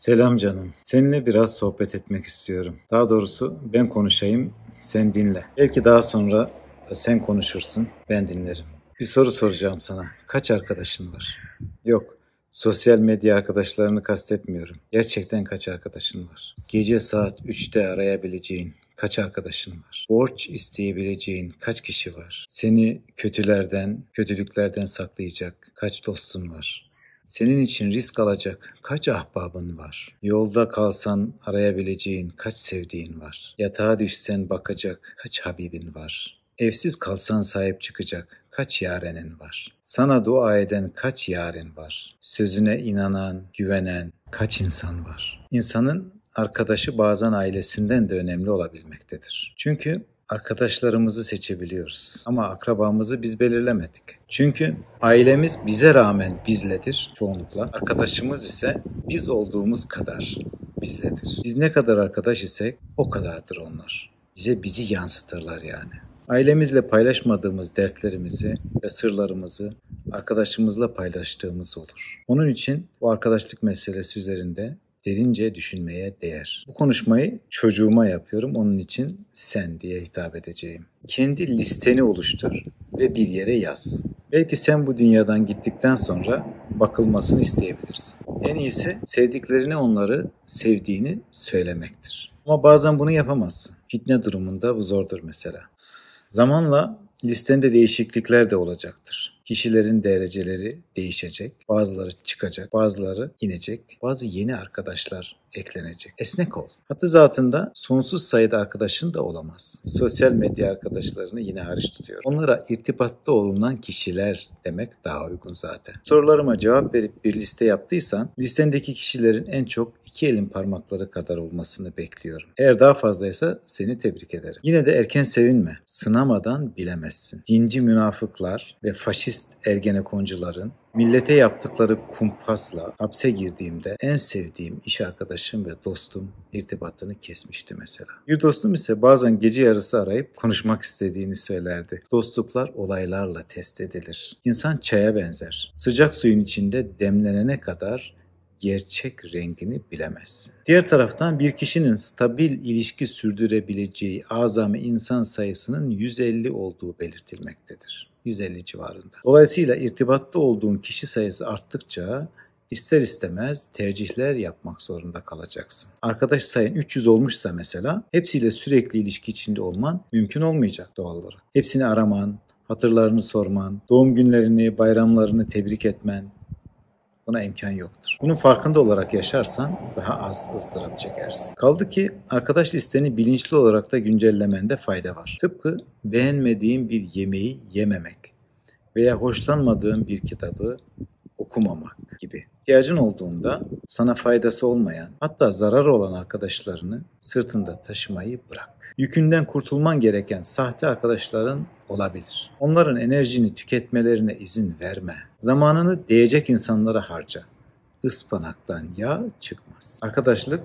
Selam canım. Seninle biraz sohbet etmek istiyorum. Daha doğrusu ben konuşayım, sen dinle. Belki daha sonra da sen konuşursun, ben dinlerim. Bir soru soracağım sana. Kaç arkadaşın var? Yok, sosyal medya arkadaşlarını kastetmiyorum. Gerçekten kaç arkadaşın var? Gece saat 3'te arayabileceğin kaç arkadaşın var? Borç isteyebileceğin kaç kişi var? Seni kötülüklerden saklayacak kaç dostun var? Senin için risk alacak kaç ahbabın var? Yolda kalsan arayabileceğin kaç sevdiğin var? Yatağa düşsen bakacak kaç habibin var? Evsiz kalsan sahip çıkacak kaç yarenin var? Sana dua eden kaç yaren var? Sözüne inanan, güvenen kaç insan var? İnsanın arkadaşı bazen ailesinden de önemli olabilmektedir. Çünkü arkadaşlarımızı seçebiliyoruz ama akrabamızı biz belirlemedik. Çünkü ailemiz bize rağmen bizledir çoğunlukla. Arkadaşımız ise biz olduğumuz kadar bizledir. Biz ne kadar arkadaş isek o kadardır onlar. Bizi yansıtırlar yani. Ailemizle paylaşmadığımız dertlerimizi ve sırlarımızı arkadaşımızla paylaştığımız olur. Onun için bu arkadaşlık meselesi üzerinde derince düşünmeye değer. Bu konuşmayı çocuğuma yapıyorum. Onun için sen diye hitap edeceğim. Kendi listeni oluştur ve bir yere yaz. Belki sen bu dünyadan gittikten sonra bakılmasını isteyebilirsin. En iyisi sevdiklerine onları sevdiğini söylemektir. Ama bazen bunu yapamazsın. Fitne durumunda bu zordur mesela. Zamanla listende değişiklikler de olacaktır. Kişilerin dereceleri değişecek, bazıları çıkacak, bazıları inecek, bazı yeni arkadaşlar eklenecek. Esnek ol. Hattı zatında sonsuz sayıda arkadaşın da olamaz. Sosyal medya arkadaşlarını yine hariç tutuyor. Onlara irtibatta olunan kişiler demek daha uygun zaten. Sorularıma cevap verip bir liste yaptıysan, listendeki kişilerin en çok 2 elin parmakları kadar olmasını bekliyorum. Eğer daha fazlaysa seni tebrik ederim. Yine de erken sevinme. Sınamadan bilemezsin. Dinci münafıklar ve faşist ergenekoncuların millete yaptıkları kumpasla hapse girdiğimde en sevdiğim iş arkadaşım ve dostum irtibatını kesmişti mesela. Bir dostum ise bazen gece yarısı arayıp konuşmak istediğini söylerdi. Dostluklar olaylarla test edilir. İnsan çaya benzer. Sıcak suyun içinde demlenene kadar gerçek rengini bilemezsin. Diğer taraftan bir kişinin stabil ilişki sürdürebileceği azami insan sayısının 150 olduğu belirtilmektedir. 150 civarında. Dolayısıyla irtibatta olduğun kişi sayısı arttıkça ister istemez tercihler yapmak zorunda kalacaksın. Arkadaş sayın 300 olmuşsa mesela hepsiyle sürekli ilişki içinde olman mümkün olmayacak doğal olarak. Hepsini araman, hatırlarını sorman, doğum günlerini, bayramlarını tebrik etmen, buna imkan yoktur. Bunun farkında olarak yaşarsan daha az ızdırap çekersin. Kaldı ki arkadaş listeni bilinçli olarak da güncellemende fayda var. Tıpkı beğenmediğin bir yemeği yememek veya hoşlanmadığın bir kitabı okumamak gibi. İhtiyacın olduğunda sana faydası olmayan, hatta zararı olan arkadaşlarını sırtında taşımayı bırak. Yükünden kurtulman gereken sahte arkadaşların olabilir. Onların enerjini tüketmelerine izin verme. Zamanını değecek insanlara harca. Ispanaktan yağ çıkmaz. Arkadaşlık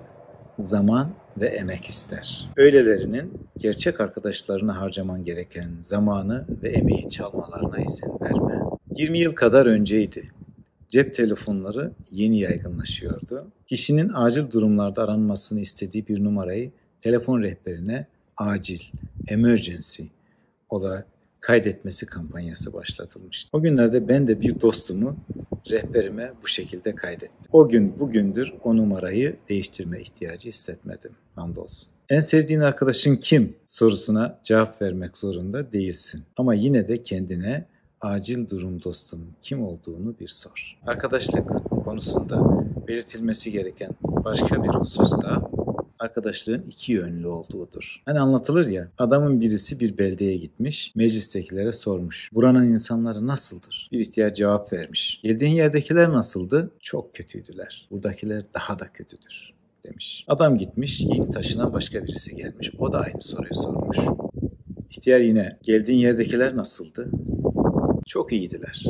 zaman ve emek ister. Öylelerinin gerçek arkadaşlarını harcaman gereken zamanı ve emeği çalmalarına izin verme. 20 yıl kadar önceydi. Cep telefonları yeni yaygınlaşıyordu. Kişinin acil durumlarda aranmasını istediği bir numarayı telefon rehberine acil, emergency olarak kaydetmesi kampanyası başlatılmıştı. O günlerde ben de bir dostumu rehberime bu şekilde kaydettim. O gün bugündür o numarayı değiştirme ihtiyacı hissetmedim. Hamdolsun. En sevdiğin arkadaşın kim sorusuna cevap vermek zorunda değilsin. Ama yine de kendine acil durum dostunun kim olduğunu bir sor. Arkadaşlık konusunda belirtilmesi gereken başka bir husus da arkadaşlığın iki yönlü olduğudur. Hani anlatılır ya, adamın birisi bir beldeye gitmiş, meclistekilere sormuş. Buranın insanları nasıldır? Bir ihtiyar cevap vermiş. Geldiğin yerdekiler nasıldı? Çok kötüydüler. Buradakiler daha da kötüdür demiş. Adam gitmiş, yeni taşınan başka birisi gelmiş. O da aynı soruyu sormuş. İhtiyar yine, geldiğin yerdekiler nasıldı? Çok iyiydiler.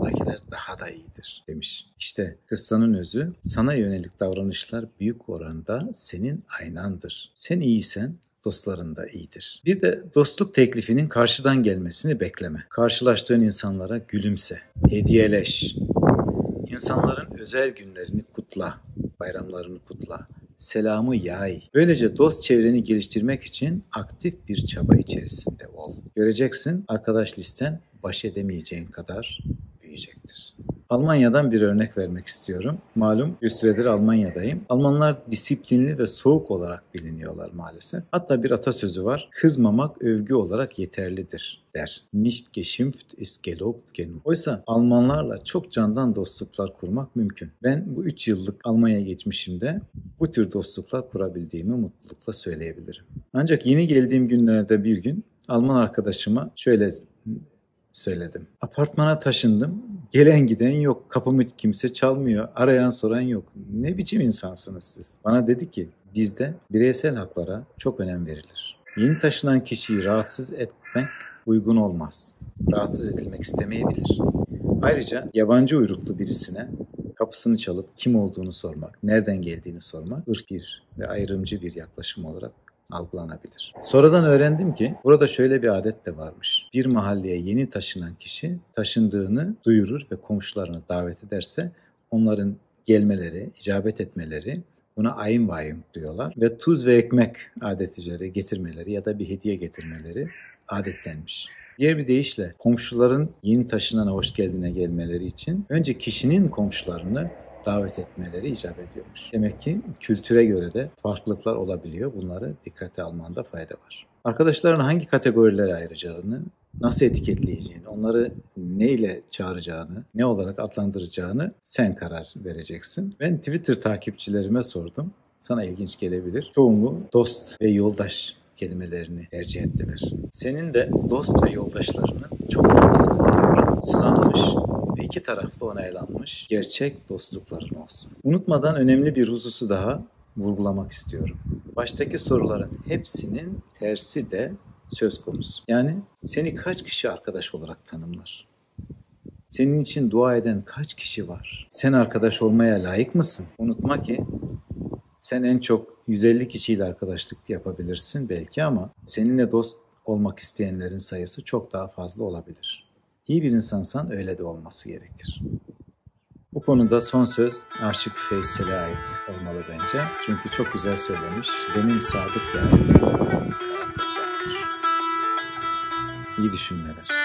Buradakiler daha da iyidir demiş. İşte kıssanın özü, sana yönelik davranışlar büyük oranda senin aynandır. Sen iyiysen dostların da iyidir. Bir de dostluk teklifinin karşıdan gelmesini bekleme. Karşılaştığın insanlara gülümse, hediyeleş. İnsanların özel günlerini kutla. bayramlarını kutla, selamı yay. Böylece dost çevreni geliştirmek için aktif bir çaba içerisinde ol. Göreceksin, arkadaş listen baş edemeyeceğin kadar büyüyecektir. Almanya'dan bir örnek vermek istiyorum. Malum bir süredir Almanya'dayım. Almanlar disiplinli ve soğuk olarak biliniyorlar maalesef. Hatta bir atasözü var. Kızmamak övgü olarak yeterlidir der. Nicht geschimpft ist gelobt genug. Oysa Almanlarla çok candan dostluklar kurmak mümkün. Ben bu 3 yıllık Almanya geçmişimde bu tür dostluklar kurabildiğimi mutlulukla söyleyebilirim. Ancak yeni geldiğim günlerde bir gün Alman arkadaşıma şöyle söyledim. Apartmana taşındım. Gelen giden yok. Kapımı kimse çalmıyor. Arayan soran yok. Ne biçim insansınız siz? Bana dedi ki bizde bireysel haklara çok önem verilir. Yeni taşınan kişiyi rahatsız etmek uygun olmaz. Rahatsız edilmek istemeyebilir. Ayrıca yabancı uyruklu birisine kapısını çalıp kim olduğunu sormak, nereden geldiğini sormak ırkçı ve ayrımcı bir yaklaşım olarak algılanabilir. Sonradan öğrendim ki burada şöyle bir adet de varmış. Bir mahalleye yeni taşınan kişi taşındığını duyurur ve komşularını davet ederse onların gelmeleri, icabet etmeleri, buna ayin vayın diyorlar ve tuz ve ekmek adet üzere getirmeleri ya da bir hediye getirmeleri adetlenmiş. Diğer bir deyişle komşuların yeni taşınana hoş geldine gelmeleri için önce kişinin komşularını davet etmeleri icap ediyormuş. Demek ki kültüre göre de farklılıklar olabiliyor. Bunları dikkate almanda fayda var. Arkadaşların hangi kategorilere ayıracağını, nasıl etiketleyeceğini, onları neyle çağıracağını, ne olarak adlandıracağını sen karar vereceksin. Ben Twitter takipçilerime sordum. Sana ilginç gelebilir. Çoğunluğu dost ve yoldaş kelimelerini tercih ettiler. Senin de dost ve yoldaşlarının çok olmasını diliyorum. Sınanmış ve iki taraflı onaylanmış gerçek dostlukların olsun. Unutmadan önemli bir hususu daha vurgulamak istiyorum. Baştaki soruların hepsinin tersi de söz konusu. Yani seni kaç kişi arkadaş olarak tanımlar? Senin için dua eden kaç kişi var? Sen arkadaş olmaya layık mısın? Unutma ki sen en çok 150 kişiyle arkadaşlık yapabilirsin belki ama seninle dost olmak isteyenlerin sayısı çok daha fazla olabilir. İyi bir insansan öyle de olması gerekir. Bu konuda son söz Aşık Veysel'e ait olmalı bence. Çünkü çok güzel söylemiş. Benim sadık yarim kara topraktır. İyi düşünmeler.